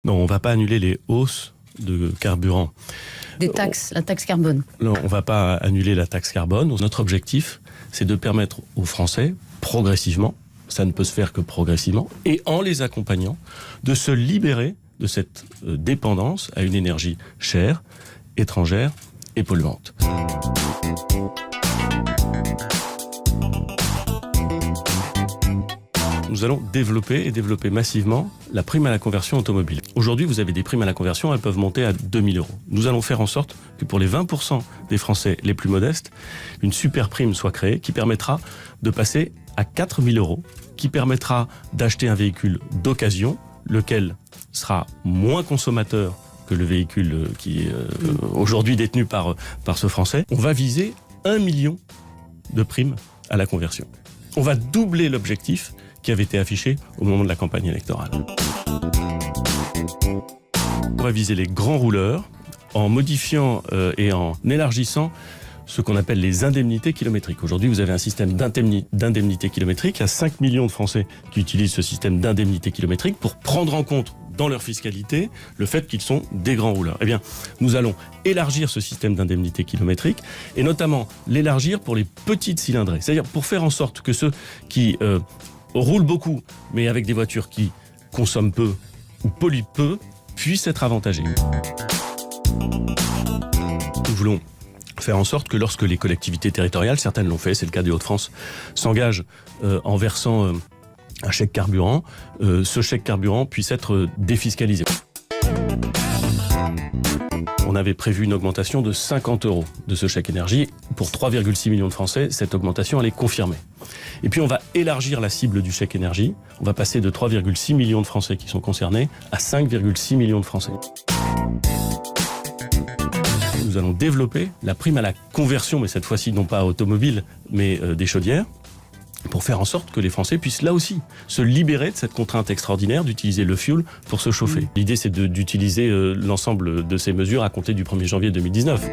Non, on ne va pas annuler les hausses de carburant. Des taxes, la taxe carbone. Non, on ne va pas annuler la taxe carbone. Notre objectif, c'est de permettre aux Français, progressivement, ça ne peut se faire que progressivement, et en les accompagnant, de se libérer de cette dépendance à une énergie chère, étrangère et polluante. Nous allons développer massivement la prime à la conversion automobile. Aujourd'hui, vous avez des primes à la conversion, elles peuvent monter à 2 000 €. Nous allons faire en sorte que pour les 20% des Français les plus modestes, une super prime soit créée qui permettra de passer à 4 000 €, qui permettra d'acheter un véhicule d'occasion, lequel sera moins consommateur que le véhicule qui est aujourd'hui détenu par ce Français. On va viser 1 million de primes à la conversion. On va doubler l'objectif qui avait été affiché au moment de la campagne électorale. On va viser les grands rouleurs en modifiant et en élargissant ce qu'on appelle les indemnités kilométriques. Aujourd'hui, vous avez un système d'indemnités kilométriques. Il y a 5 millions de Français qui utilisent ce système d'indemnités kilométriques pour prendre en compte dans leur fiscalité le fait qu'ils sont des grands rouleurs. Eh bien, nous allons élargir ce système d'indemnités kilométriques et notamment l'élargir pour les petites cylindrées. C'est-à-dire pour faire en sorte que ceux qui roulent beaucoup, mais avec des voitures qui consomment peu ou polluent peu, puissent être avantagés. Nous voulons faire en sorte que lorsque les collectivités territoriales, certaines l'ont fait, c'est le cas des Hauts-de-France, s'engagent en versant un chèque carburant, ce chèque carburant puisse être défiscalisé. On avait prévu une augmentation de 50 € de ce chèque énergie. Pour 3,6 millions de Français, cette augmentation, elle est confirmée. Et puis on va élargir la cible du chèque énergie. On va passer de 3,6 millions de Français qui sont concernés à 5,6 millions de Français. Nous allons développer la prime à la conversion, mais cette fois-ci non pas automobile, mais des chaudières, pour faire en sorte que les Français puissent là aussi se libérer de cette contrainte extraordinaire d'utiliser le fioul pour se chauffer. L'idée, c'est d'utiliser l'ensemble de ces mesures à compter du 1er janvier 2019.